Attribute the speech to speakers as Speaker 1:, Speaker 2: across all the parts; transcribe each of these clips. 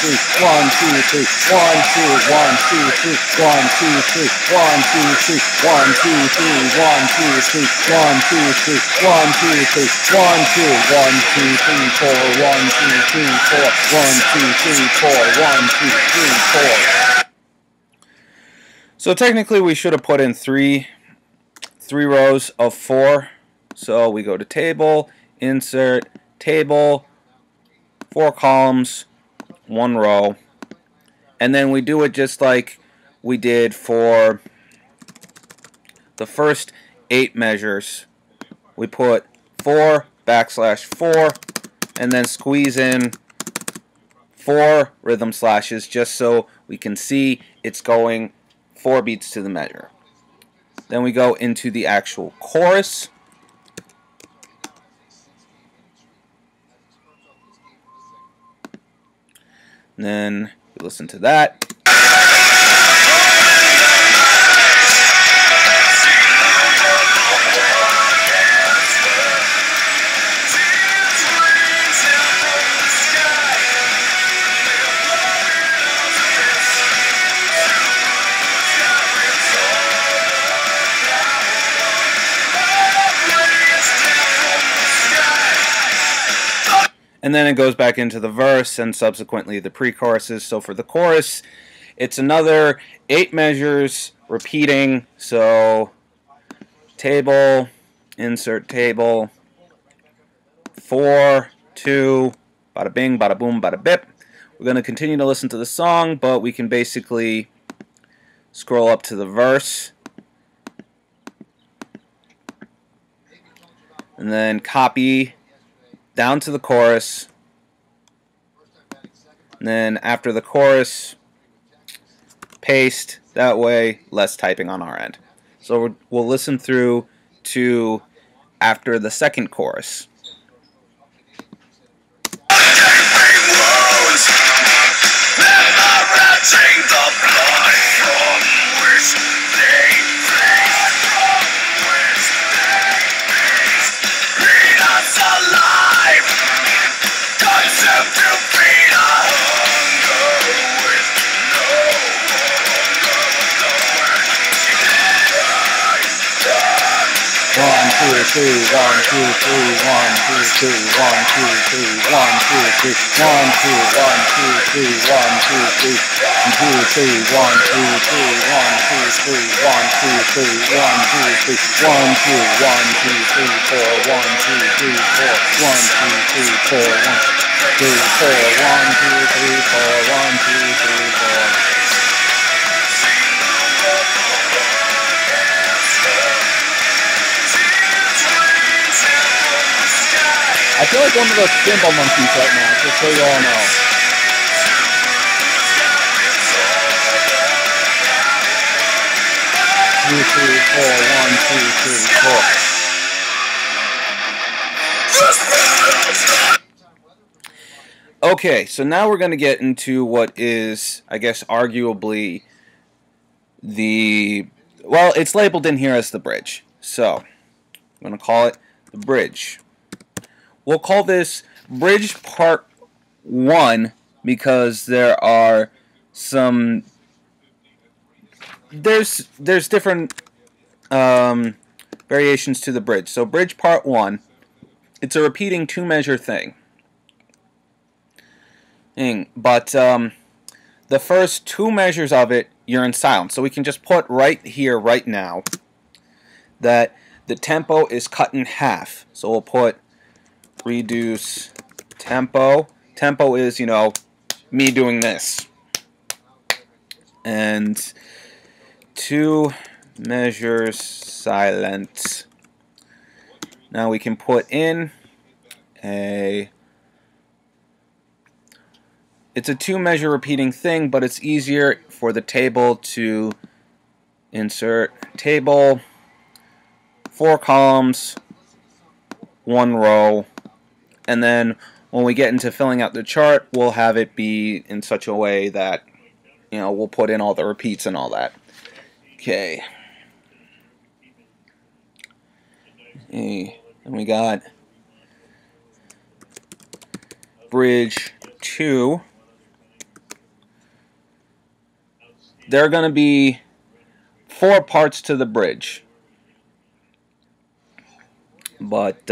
Speaker 1: three, 1, 2, 3, 1, 2, 1, 2, 3, 1, 2, 3, 1, 2, 3, 1, 2, 3, 1, 2, 3, 1, 2, 3, 1, 2, 3, 1, 2, 1, 2, 3, 4, 1, 2, 3, 4, 1, 2, 3, 4, 1, 2, 3, 4. So technically we should have put in three rows of 4. So we go to table, insert, table, 4 columns, 1 row, And then we do it just like we did for the first 8 measures. We put 4/4 and then squeeze in 4 rhythm slashes just so we can see it's going 4 beats to the measure. Then we go into the actual chorus. And then we listen to that. And then it goes back into the verse and subsequently the pre-choruses. So for the chorus, it's another 8 measures repeating. So table, insert table, 4, 2, bada bing, bada boom, bada bip. We're going to continue to listen to the song, but we can basically scroll up to the verse and then copy down to the chorus, and then after the chorus, paste. That way, less typing on our end. So we'll listen through to after the second chorus. One, two, three, 1, 2, 3, 1, 2, 3, 1, 2, 3, 1, 2, 3, 1, 2, 1, 2, 3, 1, 2, 3, 2, 3, 1, 2, 3, 1, 2, 3, 1, 2, 3, 1, 2, 3, 1, 2, 1, 2, 3, 4, 1, 2, 3, 4, 1, 2, 3, 4, 1, 2, 4, 1, 2, 3, 4, 1, 2, 3, 4. I feel like one of those cymbal monkeys right now, just so you all know. Two, three, four, 1, 2, 3, 4. Okay, so now we're going to get into what is, I guess, arguably the... Well, it's labeled in here as the bridge. So, I'm going to call it the bridge. We'll call this Bridge Part 1 because there are some... There's different variations to the bridge. So Bridge Part 1, it's a repeating 2-measure thing. But the first 2 measures of it, you're in silence. So we can just put right here, right now, that the tempo is cut in half. So we'll put reduce tempo. Tempo is, you know, me doing this. And 2 measures silent. Now we can put in a... It's a 2-measure repeating thing, but it's easier for the table to insert table, 4 columns, 1 row, and then when we get into filling out the chart, we'll have it be in such a way that, you know, we'll put in all the repeats and all that. Okay. And we got bridge 2. There are going to be 4 parts to the bridge. But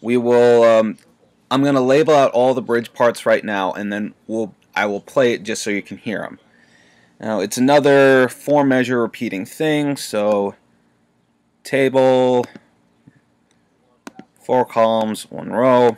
Speaker 1: we will I'm going to label out all the bridge parts right now, and then I will play it just so you can hear them. Now it's another 4-measure repeating thing, so table, 4 columns, 1 row.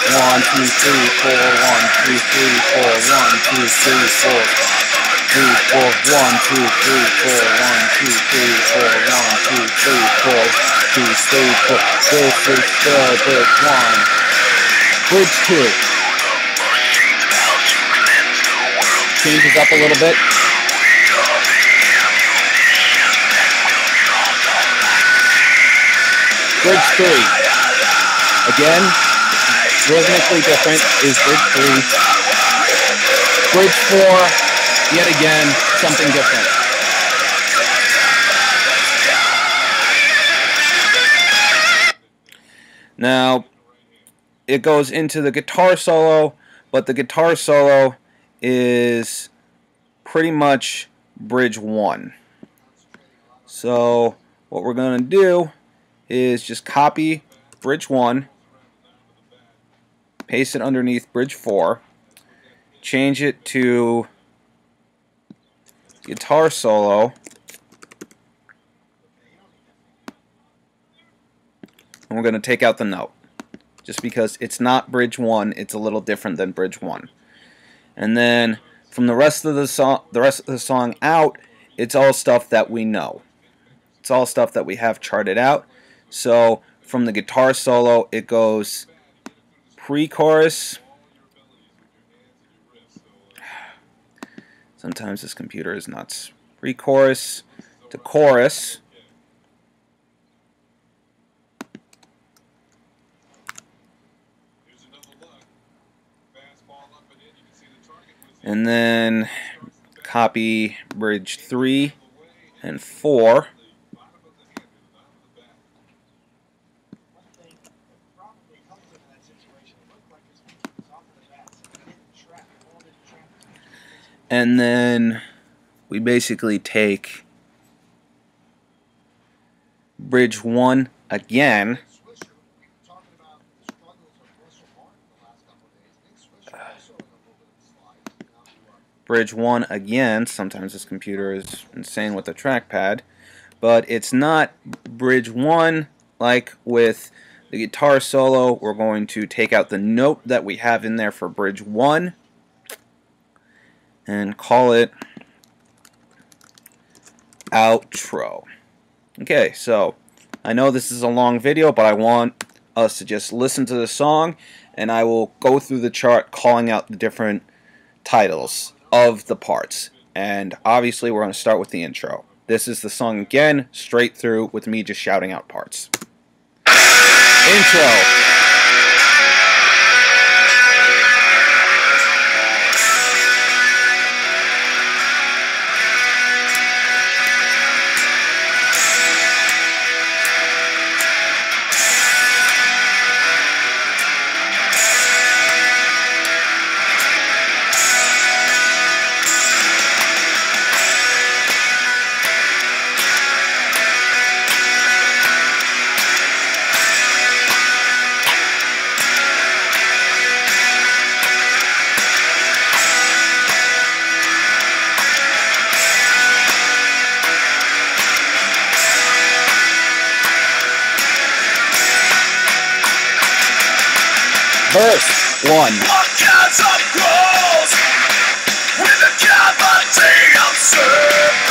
Speaker 1: 1, 2, 3, 4, 1, 2, 3, 4, 1, 2, 3, 4, 3, 4, 1, 2, 3, 4, 1, 2, 3, 4, 1, 2, 3, 4, 2, 3, 4. This is the bridge 1. Bridge 2. Changes up a little bit. Bridge 3. Again, rhythmically different is Bridge 3. Bridge 4, yet again, something different. Now, it goes into the guitar solo, but the guitar solo is pretty much Bridge 1. So, what we're going to do is just copy Bridge 1, paste it underneath Bridge 4, change it to guitar solo, and we're going to take out the note, just because it's not Bridge 1, it's a little different than Bridge 1. And then from the rest of the song out, it's all stuff that we know. It's all stuff that we have charted out. So from the guitar solo, it goes pre-chorus. Sometimes this computer is nuts. Pre-chorus to chorus. And then copy Bridge 3 and 4. And then we basically take Bridge 1 again. Bridge 1 again. Sometimes this computer is insane with the trackpad. But it's not Bridge 1 like with the guitar solo. We're going to take out the note that we have in there for Bridge 1 and call it outro. Okay, so I know this is a long video, but I want us to just listen to the song, and I will go through the chart calling out the different titles of the parts. And obviously we're going to start with the intro. This is the song again, straight through, with me just shouting out parts. Intro. Verse 1. All kinds of grows with a cavity of serpentine.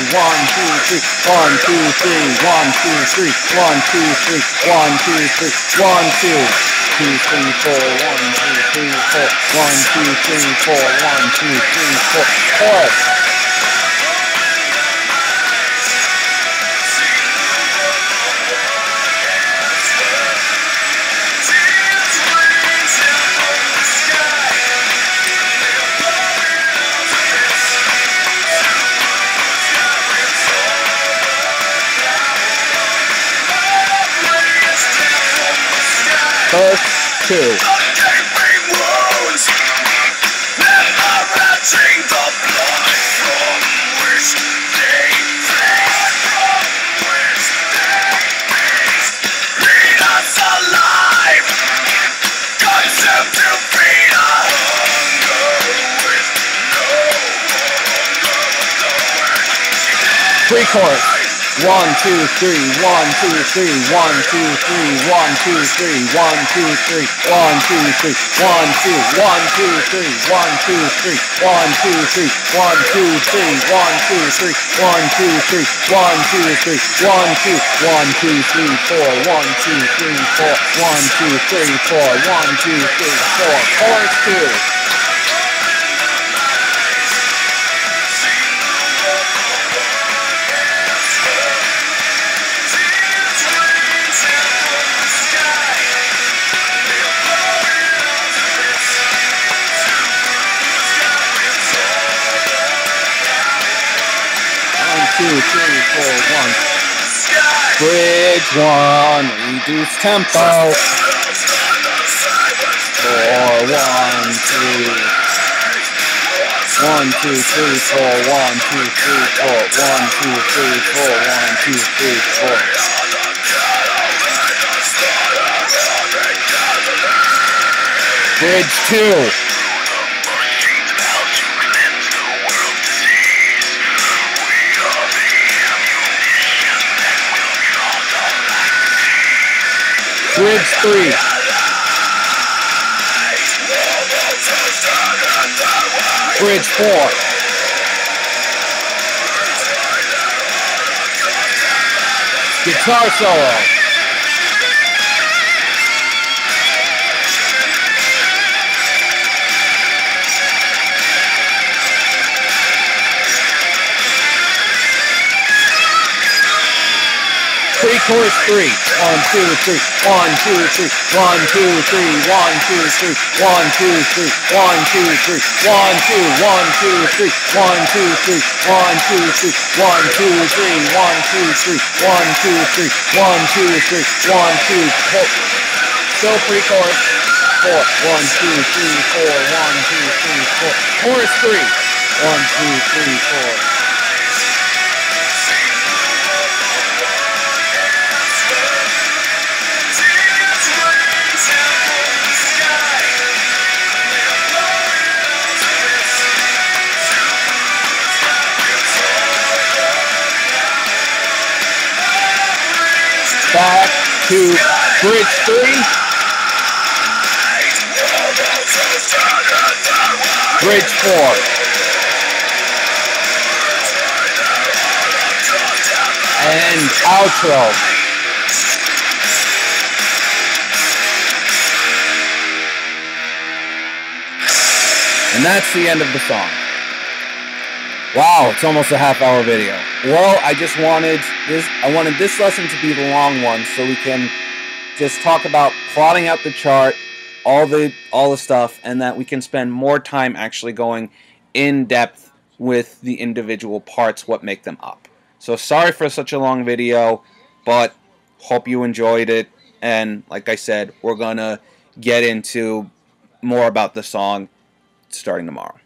Speaker 1: 1, 2, 3, 1, 2, 3, 1, 2, 3, 1, 2, 3, 1, 2, 3, 1, 2, 2, 3, 4, 1, 2, 3, 4, 1, 2, 3, 4, 1, 2, 3, 4, chorus. Verse 2. Pre-chorus. 1, 2, 3, 1, 2, 3, 1, 2, 3, 1, 2, 3, 1, 2, 3, 1, 2, 3, 1, 2, 1, 2, 3, 1, 2, 3, 1, 2, 3, 1, 2, 3, 1, 2, 3, 1, 2, 3, 1, 2, 3, 1, 2, 1, 2, 3, 4, 1, 2, 3, 4, 1, 2, 3, 4, 1, 2, 3, 4, chorus 2. Two, three, four, 1. Bridge 1, reduce tempo. 4, 1, 2. 1, 2, 3, 4, 1, 2, 3, 4, 1, 2, 3, 4, 1, 2, 3, 4. Bridge 2. Bridge 3. Bridge 4. Guitar solo. Pre-chorus 3. 1, 2, 3. 1, 2, 3. 1, 2, 3. 1, 2, 3. 1, 2, 3. 1, 2, 3. 1, 2, 1, 2, 3. 1, 2, 3. 1, 2, 3. 1, 2, 3. 1, 2, 3. 1, 2, 3. 1, 2, 3. 1, 2. Still pre-chorus. 4. 1, 2, 3, 4. 1, 2, 3, 4. Chorus 3. 1, 2, 3, 4. Back to bridge 3. Bridge 4. And outro. And that's the end of the song. Wow, it's almost a half-hour video. Well, I wanted this lesson to be the long one so we can just talk about plotting out the chart, all the stuff, and that we can spend more time actually going in depth with the individual parts, what make them up. So sorry for such a long video, but hope you enjoyed it. And like I said, we're gonna get into more about the song starting tomorrow.